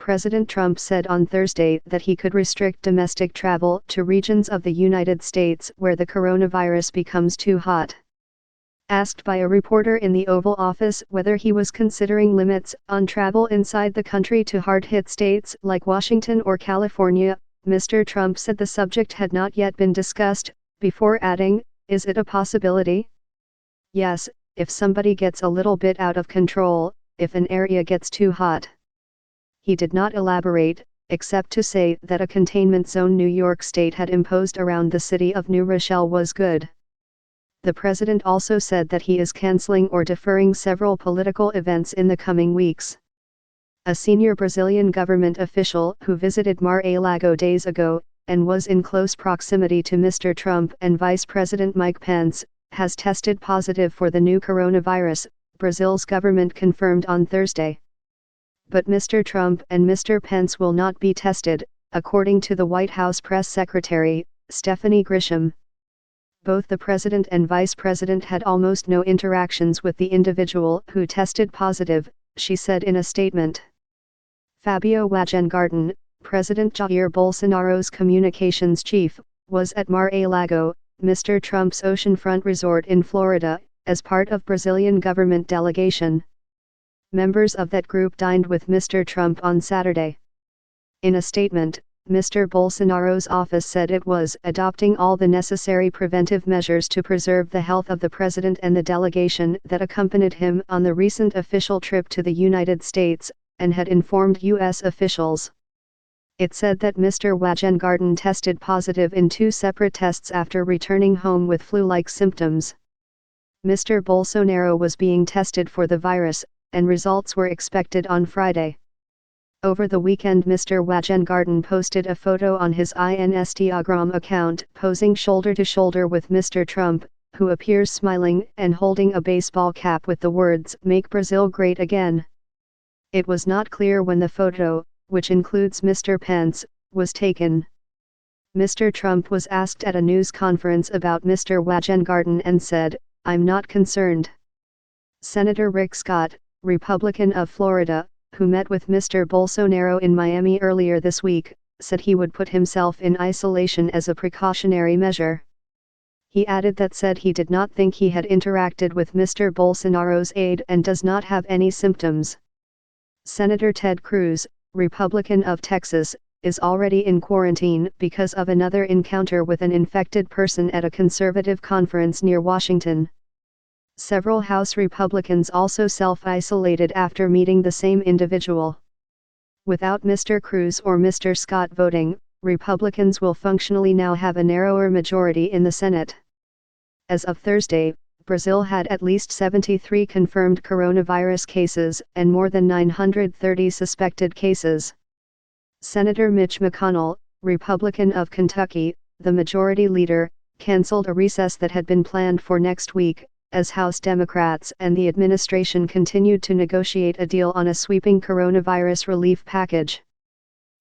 President Trump said on Thursday that he could restrict domestic travel to regions of the United States where the coronavirus becomes too hot. Asked by a reporter in the Oval Office whether he was considering limits on travel inside the country to hard-hit states like Washington or California, Mr. Trump said the subject had not yet been discussed, before adding, "Is it a possibility? Yes, if somebody gets a little bit out of control, if an area gets too hot." He did not elaborate, except to say that a containment zone New York State had imposed around the city of New Rochelle was good. The president also said that he is canceling or deferring several political events in the coming weeks. A senior Brazilian government official who visited Mar-a-Lago days ago, and was in close proximity to Mr. Trump and Vice President Mike Pence, has tested positive for the new coronavirus, Brazil's government confirmed on Thursday. But Mr. Trump and Mr. Pence will not be tested, according to the White House press secretary, Stephanie Grisham. Both the president and vice president had almost no interactions with the individual who tested positive, she said in a statement. Fabio Wajngarten, President Jair Bolsonaro's communications chief, was at Mar-a-Lago, Mr. Trump's oceanfront resort in Florida, as part of Brazilian government delegation. Members of that group dined with Mr. Trump on Saturday. In a statement, Mr. Bolsonaro's office said it was adopting all the necessary preventive measures to preserve the health of the president and the delegation that accompanied him on the recent official trip to the United States, and had informed U.S. officials. It said that Mr. Wajngarten tested positive in 2 separate tests after returning home with flu-like symptoms. Mr. Bolsonaro was being tested for the virus, and results were expected on Friday. Over the weekend Mr. Wajngarten posted a photo on his Instagram account posing shoulder to shoulder with Mr. Trump, who appears smiling and holding a baseball cap with the words "Make Brazil Great Again." It was not clear when the photo, which includes Mr. Pence, was taken. Mr. Trump was asked at a news conference about Mr. Wajngarten and said, "I'm not concerned." Senator Rick Scott, Republican of Florida, who met with Mr. Bolsonaro in Miami earlier this week, said he would put himself in isolation as a precautionary measure. He added that said he did not think he had interacted with Mr. Bolsonaro's aide and does not have any symptoms. Senator Ted Cruz, Republican of Texas, is already in quarantine because of another encounter with an infected person at a conservative conference near Washington. Several House Republicans also self-isolated after meeting the same individual. Without Mr. Cruz or Mr. Scott voting, Republicans will functionally now have a narrower majority in the Senate. As of Thursday, Brazil had at least 73 confirmed coronavirus cases and more than 930 suspected cases. Senator Mitch McConnell, Republican of Kentucky, the majority leader, canceled a recess that had been planned for next week, as House Democrats and the administration continued to negotiate a deal on a sweeping coronavirus relief package.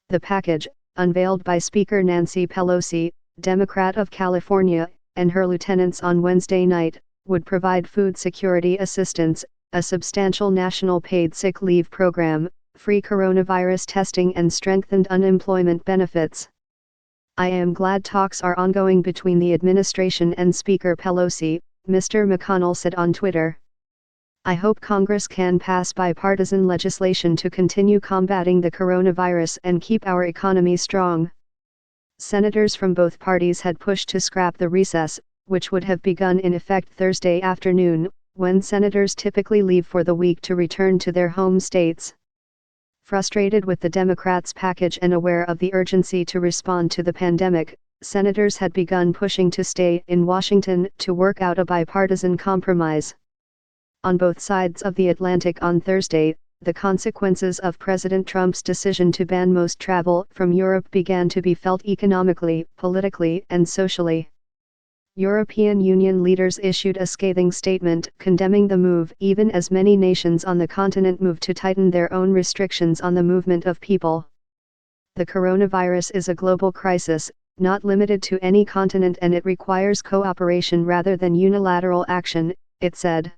The package, unveiled by Speaker Nancy Pelosi, Democrat of California, and her lieutenants on Wednesday night, would provide food security assistance, a substantial national paid sick leave program, free coronavirus testing and strengthened unemployment benefits. "I am glad talks are ongoing between the administration and Speaker Pelosi," Mr. McConnell said on Twitter. "I hope Congress can pass bipartisan legislation to continue combating the coronavirus and keep our economy strong." Senators from both parties had pushed to scrap the recess, which would have begun in effect Thursday afternoon, when senators typically leave for the week to return to their home states. Frustrated with the Democrats' package and aware of the urgency to respond to the pandemic, senators had begun pushing to stay in Washington to work out a bipartisan compromise. On both sides of the Atlantic on Thursday, the consequences of President Trump's decision to ban most travel from Europe began to be felt economically, politically, and socially. European Union leaders issued a scathing statement condemning the move even as many nations on the continent moved to tighten their own restrictions on the movement of people. "The coronavirus is a global crisis, not limited to any continent, and it requires cooperation rather than unilateral action," it said.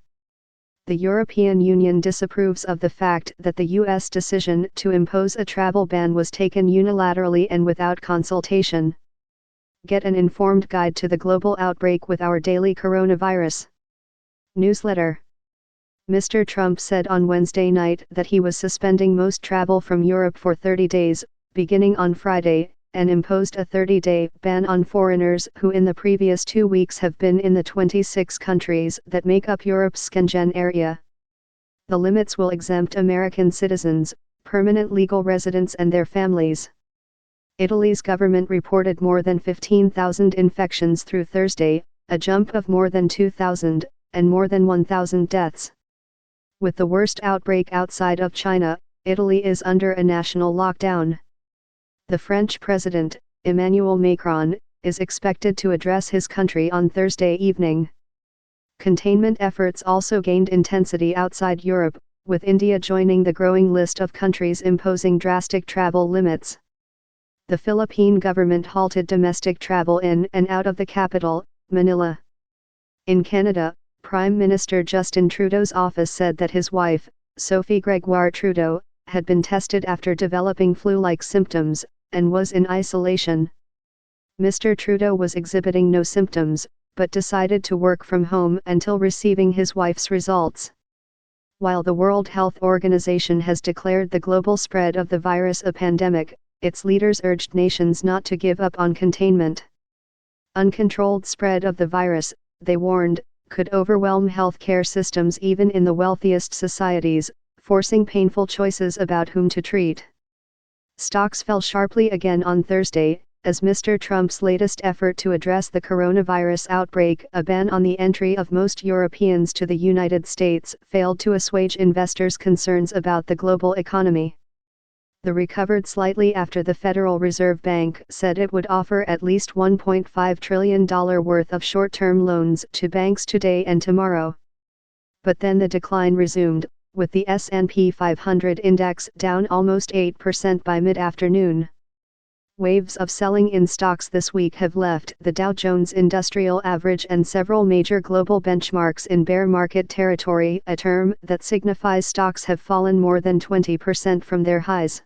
The European Union disapproves of the fact that the U.S. decision to impose a travel ban was taken unilaterally and without consultation. Get an informed guide to the global outbreak with our daily coronavirus newsletter. Mr. Trump said on Wednesday night that he was suspending most travel from Europe for 30 days, beginning on Friday, and imposed a 30-day ban on foreigners who in the previous 2 weeks have been in the 26 countries that make up Europe's Schengen area. The limits will exempt American citizens, permanent legal residents and their families. Italy's government reported more than 15,000 infections through Thursday, a jump of more than 2,000, and more than 1,000 deaths. With the worst outbreak outside of China, Italy is under a national lockdown. The French president, Emmanuel Macron, is expected to address his country on Thursday evening. Containment efforts also gained intensity outside Europe, with India joining the growing list of countries imposing drastic travel limits. The Philippine government halted domestic travel in and out of the capital, Manila. In Canada, Prime Minister Justin Trudeau's office said that his wife, Sophie Gregoire Trudeau, had been tested after developing flu-like symptoms, and was in isolation. Mr. Trudeau was exhibiting no symptoms, but decided to work from home until receiving his wife's results. While the World Health Organization has declared the global spread of the virus a pandemic, its leaders urged nations not to give up on containment. Uncontrolled spread of the virus, they warned, could overwhelm healthcare systems even in the wealthiest societies, forcing painful choices about whom to treat. Stocks fell sharply again on Thursday, as Mr. Trump's latest effort to address the coronavirus outbreak, a ban on the entry of most Europeans to the United States, failed to assuage investors' concerns about the global economy. The recovered slightly after the Federal Reserve Bank said it would offer at least $1.5 trillion worth of short-term loans to banks today and tomorrow. But then the decline resumed, with the S&P 500 index down almost 8% by mid-afternoon. Waves of selling in stocks this week have left the Dow Jones Industrial Average and several major global benchmarks in bear market territory, a term that signifies stocks have fallen more than 20% from their highs.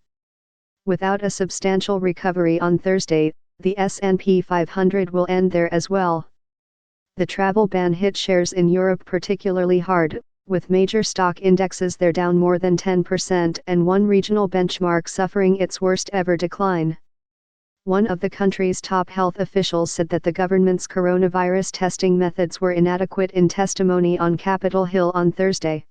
Without a substantial recovery on Thursday, the S&P 500 will end there as well. The travel ban hit shares in Europe particularly hard, with major stock indexes there down more than 10% and one regional benchmark suffering its worst ever decline. One of the country's top health officials said that the government's coronavirus testing methods were inadequate in testimony on Capitol Hill on Thursday.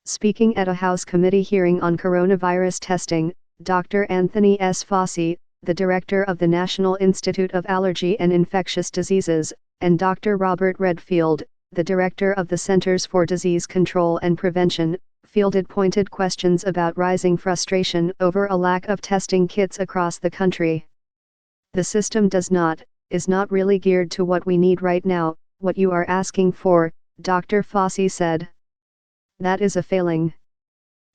Speaking at a House committee hearing on coronavirus testing, Dr. Anthony S. Fauci, the director of the National Institute of Allergy and Infectious Diseases, and Dr. Robert Redfield, the director of the Centers for Disease Control and Prevention, fielded pointed questions about rising frustration over a lack of testing kits across the country. The system is not really geared to what we need right now, what you are asking for, Dr. Fauci said. That is a failing.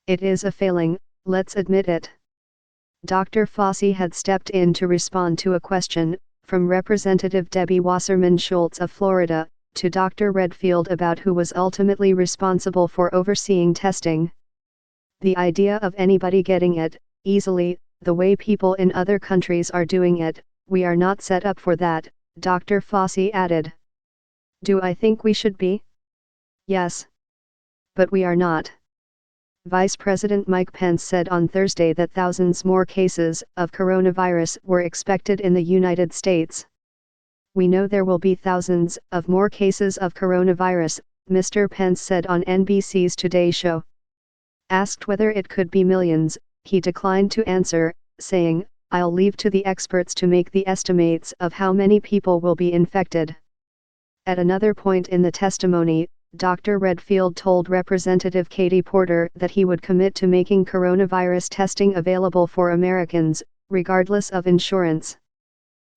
It is a failing, let's admit it. Dr. Fauci had stepped in to respond to a question from Representative Debbie Wasserman Schultz of Florida, to Dr. Redfield about who was ultimately responsible for overseeing testing. The idea of anybody getting it, easily, the way people in other countries are doing it, we are not set up for that, Dr. Fauci added. Do I think we should be? Yes. But we are not. Vice President Mike Pence said on Thursday that thousands more cases of coronavirus were expected in the United States. We know there will be thousands of more cases of coronavirus, Mr. Pence said on NBC's Today Show. Asked whether it could be millions, he declined to answer, saying, "I'll leave to the experts to make the estimates of how many people will be infected." At another point in the testimony, Dr. Redfield told Representative Katie Porter that he would commit to making coronavirus testing available for Americans, regardless of insurance.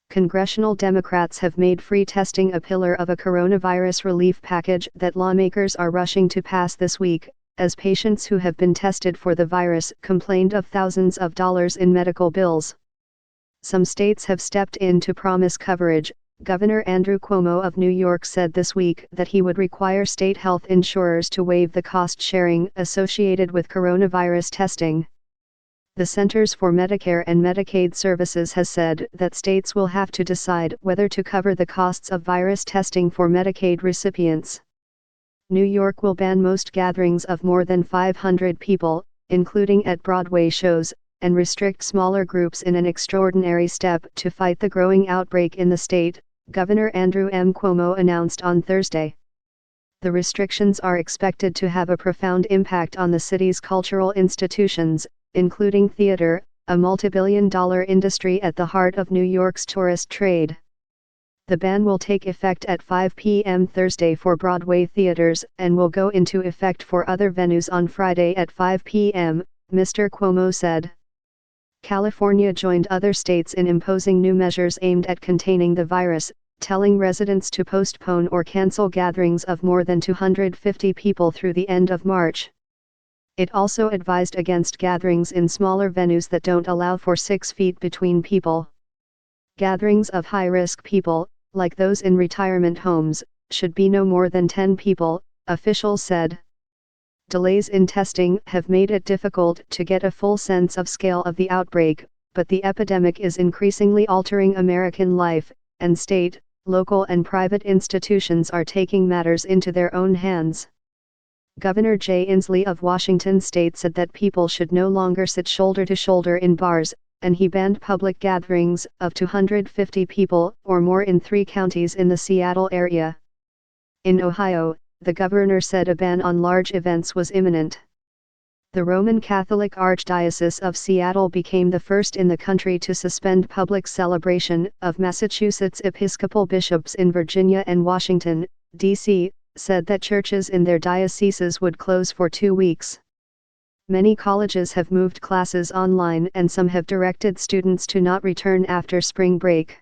Congressional Democrats have made free testing a pillar of a coronavirus relief package that lawmakers are rushing to pass this week, as patients who have been tested for the virus complained of thousands of dollars in medical bills. Some states have stepped in to promise coverage, Governor Andrew Cuomo of New York said this week that he would require state health insurers to waive the cost sharing associated with coronavirus testing. The Centers for Medicare and Medicaid Services has said that states will have to decide whether to cover the costs of virus testing for Medicaid recipients. New York will ban most gatherings of more than 500 people, including at Broadway shows, and restrict smaller groups in an extraordinary step to fight the growing outbreak in the state, Governor Andrew M. Cuomo announced on Thursday. The restrictions are expected to have a profound impact on the city's cultural institutions, including theater, a multi-billion-dollar industry at the heart of New York's tourist trade. The ban will take effect at 5 p.m. Thursday for Broadway theaters and will go into effect for other venues on Friday at 5 p.m., Mr. Cuomo said. California joined other states in imposing new measures aimed at containing the virus, telling residents to postpone or cancel gatherings of more than 250 people through the end of March. It also advised against gatherings in smaller venues that don't allow for 6 feet between people. Gatherings of high-risk people, like those in retirement homes, should be no more than 10 people, officials said. Delays in testing have made it difficult to get a full sense of scale of the outbreak, but the epidemic is increasingly altering American life, and state, local and private institutions are taking matters into their own hands. Governor Jay Inslee of Washington state said that people should no longer sit shoulder to shoulder in bars, and he banned public gatherings of 250 people or more in 3 counties in the Seattle area. In Ohio, the governor said a ban on large events was imminent. The Roman Catholic Archdiocese of Seattle became the first in the country to suspend public celebration of Massachusetts Episcopal bishops in Virginia and Washington, D.C., said that churches in their dioceses would close for 2 weeks. Many colleges have moved classes online and some have directed students to not return after spring break.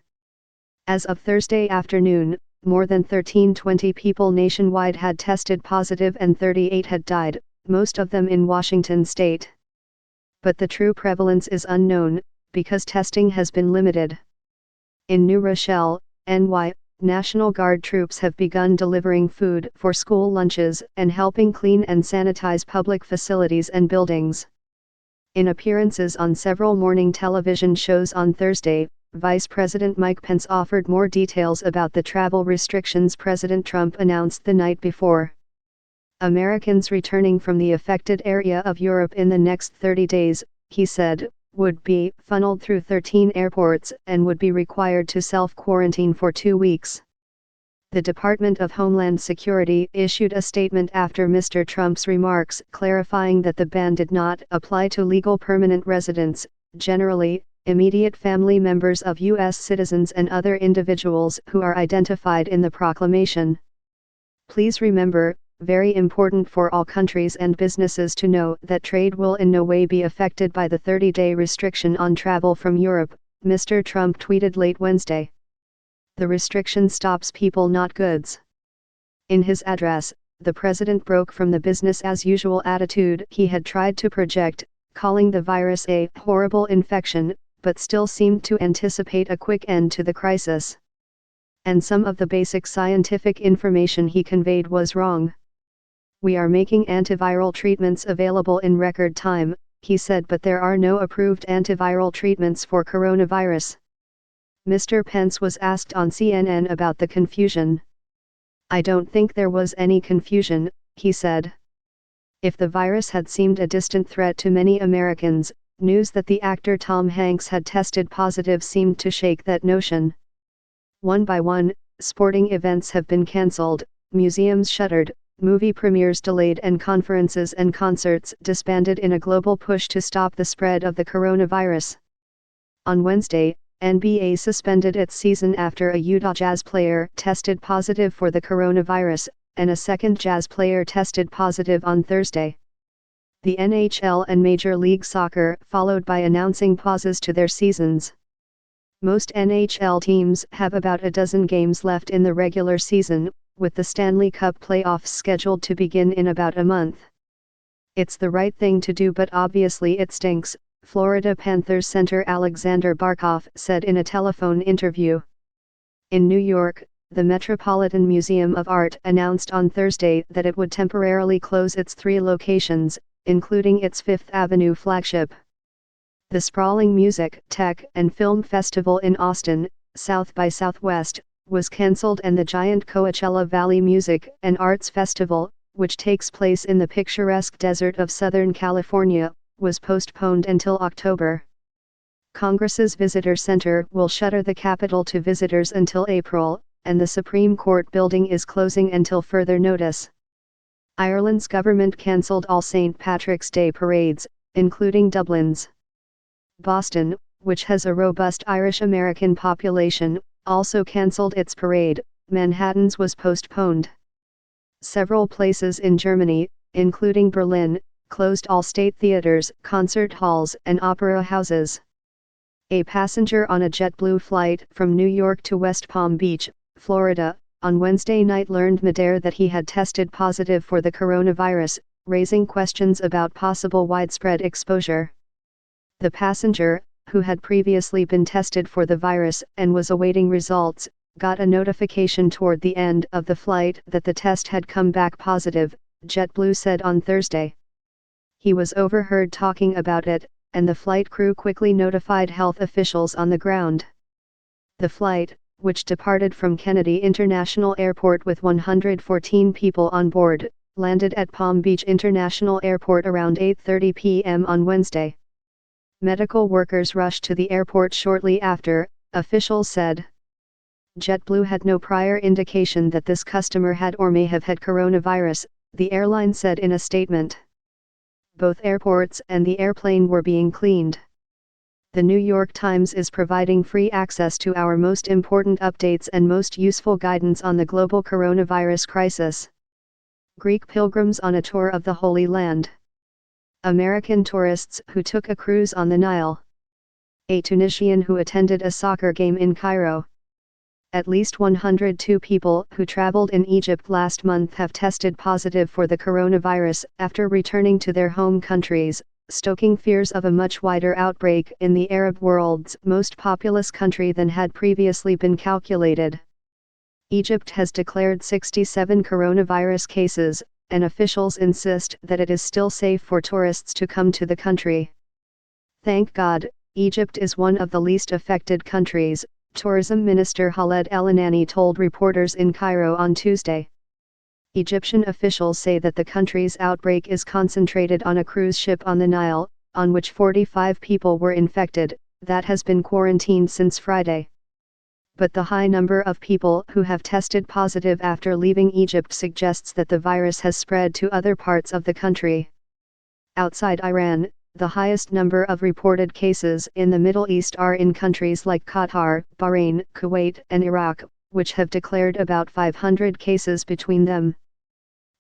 As of Thursday afternoon, more than 1,320 people nationwide had tested positive and 38 had died, most of them in Washington state. But the true prevalence is unknown, because testing has been limited. In New Rochelle, NY, National Guard troops have begun delivering food for school lunches and helping clean and sanitize public facilities and buildings. In appearances on several morning television shows on Thursday, Vice President Mike Pence offered more details about the travel restrictions President Trump announced the night before. Americans returning from the affected area of Europe in the next 30 days, he said, would be funneled through 13 airports and would be required to self-quarantine for 2 weeks. The Department of Homeland Security issued a statement after Mr. Trump's remarks clarifying that the ban did not apply to legal permanent residents, generally, immediate family members of U.S. citizens and other individuals who are identified in the proclamation. Please remember, very important for all countries and businesses to know that trade will in no way be affected by the 30-day restriction on travel from Europe, Mr. Trump tweeted late Wednesday. The restriction stops people not goods. In his address, the president broke from the business-as-usual attitude he had tried to project, calling the virus a horrible infection, but still seemed to anticipate a quick end to the crisis. And some of the basic scientific information he conveyed was wrong. We are making antiviral treatments available in record time, he said, but there are no approved antiviral treatments for coronavirus. Mr. Pence was asked on CNN about the confusion. I don't think there was any confusion, he said. If the virus had seemed a distant threat to many Americans, news that the actor Tom Hanks had tested positive seemed to shake that notion. One by one, sporting events have been cancelled, museums shuttered, movie premieres delayed and conferences and concerts disbanded in a global push to stop the spread of the coronavirus. On Wednesday, NBA suspended its season after a Utah Jazz player tested positive for the coronavirus, and a second Jazz player tested positive on Thursday. The NHL and Major League Soccer followed by announcing pauses to their seasons. Most NHL teams have about a dozen games left in the regular season, with the Stanley Cup playoffs scheduled to begin in about a month. It's the right thing to do, but obviously it stinks, Florida Panthers center Alexander Barkov said in a telephone interview. In New York, the Metropolitan Museum of Art announced on Thursday that it would temporarily close its 3 locations, including its Fifth Avenue flagship. The sprawling music, tech, and film festival in Austin, South by Southwest, was cancelled, and the giant Coachella Valley Music and Arts Festival, which takes place in the picturesque desert of Southern California, was postponed until October. Congress's Visitor Center will shutter the Capitol to visitors until April, and the Supreme Court building is closing until further notice. Ireland's government cancelled all St. Patrick's Day parades, including Dublin's. Boston, which has a robust Irish-American population, also cancelled its parade. Manhattan's was postponed. Several places in Germany, including Berlin, closed all state theaters, concert halls, and opera houses. A passenger on a JetBlue flight from New York to West Palm Beach, Florida, on Wednesday night learned midair that he had tested positive for the coronavirus, raising questions about possible widespread exposure. The passenger, who had previously been tested for the virus and was awaiting results, got a notification toward the end of the flight that the test had come back positive, JetBlue said on Thursday. He was overheard talking about it, and the flight crew quickly notified health officials on the ground. The flight, which departed from Kennedy International Airport with 114 people on board, landed at Palm Beach International Airport around 8:30 p.m. on Wednesday. Medical workers rushed to the airport shortly after, officials said. JetBlue had no prior indication that this customer had or may have had coronavirus, the airline said in a statement. Both airports and the airplane were being cleaned. The New York Times is providing free access to our most important updates and most useful guidance on the global coronavirus crisis. Greek pilgrims on a tour of the Holy Land. American tourists who took a cruise on the Nile. A Tunisian who attended a soccer game in Cairo. At least 102 people who traveled in Egypt last month have tested positive for the coronavirus after returning to their home countries, stoking fears of a much wider outbreak in the Arab world's most populous country than had previously been calculated. Egypt has declared 67 coronavirus cases, and officials insist that it is still safe for tourists to come to the country. Thank God, Egypt is one of the least affected countries, Tourism Minister Khaled El-Anani told reporters in Cairo on Tuesday. Egyptian officials say that the country's outbreak is concentrated on a cruise ship on the Nile, on which 45 people were infected, that has been quarantined since Friday. But the high number of people who have tested positive after leaving Egypt suggests that the virus has spread to other parts of the country. Outside Iran, the highest number of reported cases in the Middle East are in countries like Qatar, Bahrain, Kuwait, and Iraq, which have declared about 500 cases between them.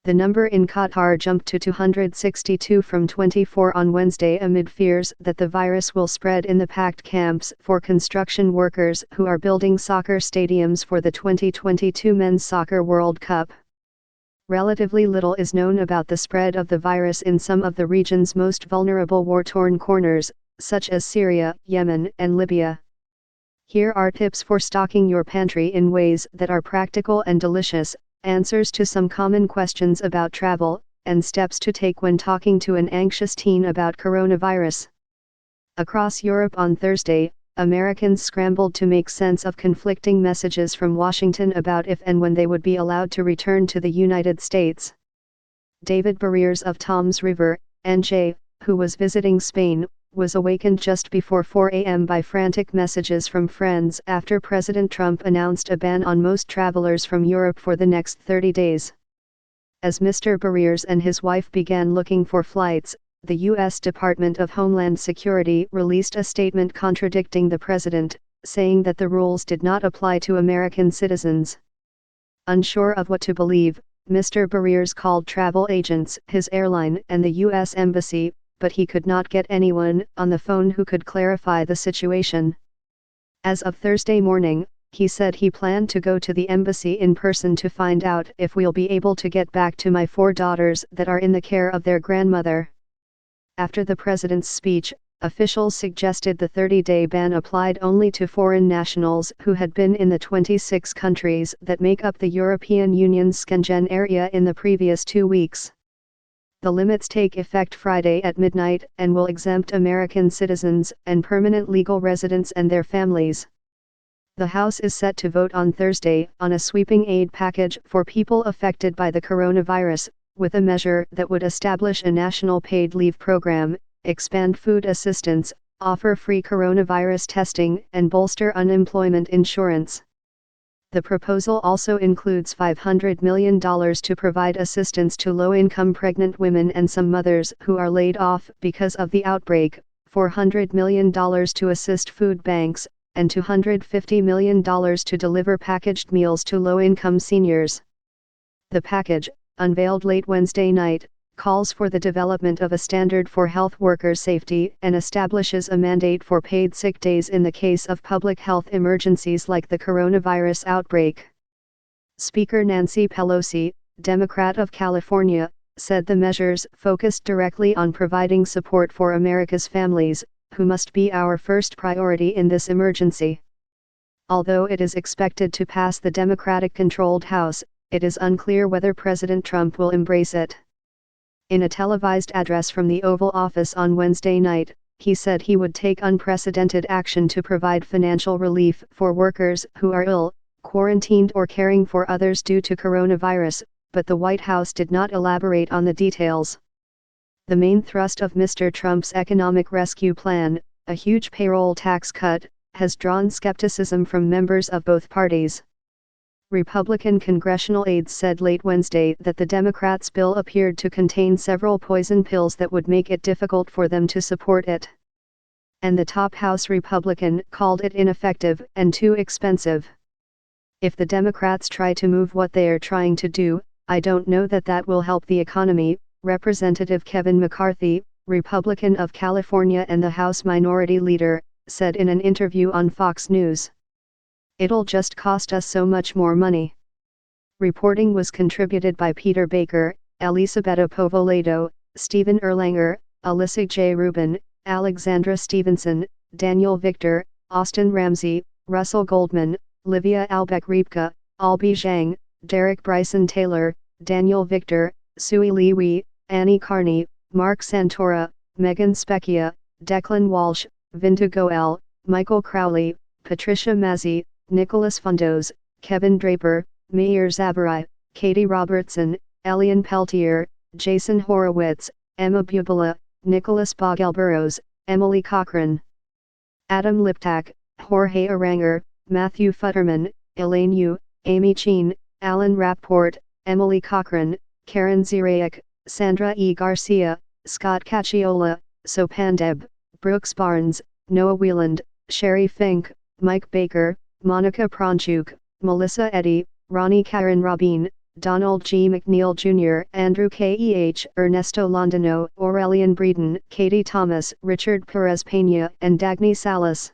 The number in Qatar jumped to 262 from 24 on Wednesday amid fears that the virus will spread in the packed camps for construction workers who are building soccer stadiums for the 2022 Men's Soccer World Cup. Relatively little is known about the spread of the virus in some of the region's most vulnerable war-torn corners, such as Syria, Yemen, and Libya. Here are tips for stocking your pantry in ways that are practical and delicious, answers to some common questions about travel, and steps to take when talking to an anxious teen about coronavirus. Across Europe on Thursday, Americans scrambled to make sense of conflicting messages from Washington about if and when they would be allowed to return to the United States. David Barriers of Toms River, NJ, who was visiting Spain, was awakened just before 4 a.m. by frantic messages from friends after President Trump announced a ban on most travelers from Europe for the next 30 days. As Mr. Barriers and his wife began looking for flights, the U.S. Department of Homeland Security released a statement contradicting the president, saying that the rules did not apply to American citizens. Unsure of what to believe, Mr. Barriers called travel agents, his airline, and the U.S. Embassy, but he could not get anyone on the phone who could clarify the situation. As of Thursday morning, he said he planned to go to the embassy in person to find out if we'll be able to get back to my 4 daughters that are in the care of their grandmother. After the president's speech, Officials suggested the 30-day ban applied only to foreign nationals who had been in the 26 countries that make up the European Union's Schengen area in the previous 2 weeks. The limits take effect Friday at midnight and will exempt American citizens and permanent legal residents and their families. The House is set to vote on Thursday on a sweeping aid package for people affected by the coronavirus, with a measure that would establish a national paid leave program, expand food assistance, offer free coronavirus testing, and bolster unemployment insurance. The proposal also includes $500 million to provide assistance to low-income pregnant women and some mothers who are laid off because of the outbreak, $400 million to assist food banks, and $250 million to deliver packaged meals to low-income seniors. The package, unveiled late Wednesday night, calls for the development of a standard for health workers' safety and establishes a mandate for paid sick days in the case of public health emergencies like the coronavirus outbreak. Speaker Nancy Pelosi, Democrat of California, said the measures focused directly on providing support for America's families, who must be our first priority in this emergency. Although it is expected to pass the Democratic-controlled House, it is unclear whether President Trump will embrace it. In a televised address from the Oval Office on Wednesday night, he said he would take unprecedented action to provide financial relief for workers who are ill, quarantined or caring for others due to coronavirus, but the White House did not elaborate on the details. The main thrust of Mr. Trump's economic rescue plan, a huge payroll tax cut, has drawn skepticism from members of both parties. Republican congressional aides said late Wednesday that the Democrats' bill appeared to contain several poison pills that would make it difficult for them to support it. And the top House Republican called it ineffective and too expensive. If the Democrats try to move what they are trying to do, I don't know that that will help the economy, Representative Kevin McCarthy, Republican of California and the House Minority Leader, said in an interview on Fox News. It'll just cost us so much more money. Reporting was contributed by Peter Baker, Elisabetta Povoledo, Stephen Erlanger, Alyssa J. Rubin, Alexandra Stevenson, Daniel Victor, Austin Ramsey, Russell Goldman, Livia Albeck-Riepke, Albie Zhang, Derek Bryson Taylor, Daniel Victor, Sui Liwi, Annie Carney, Mark Santora, Megan Specchia, Declan Walsh, Vinda Goel, Michael Crowley, Patricia Mazzi, Nicholas Fundos, Kevin Draper, Meir Zabarai, Katie Robertson, Elian Peltier, Jason Horowitz, Emma Bubala, Nicholas Bogelburrows, Emily Cochran, Adam Liptak, Jorge Aranger, Matthew Futterman, Elaine Yu, Amy Cheen, Alan Rapport, Emily Cochran, Karen Zirayak, Sandra E. Garcia, Scott Cacciola, Sopan Deb, Brooks Barnes, Noah Wieland, Sherry Fink, Mike Baker, Monica Pronchuk, Melissa Eddy, Ronnie Karen Rabin, Donald G. McNeil Jr., Andrew K.E.H., Ernesto Londino, Aurelian Breeden, Katie Thomas, Richard Perez Peña, and Dagny Salas.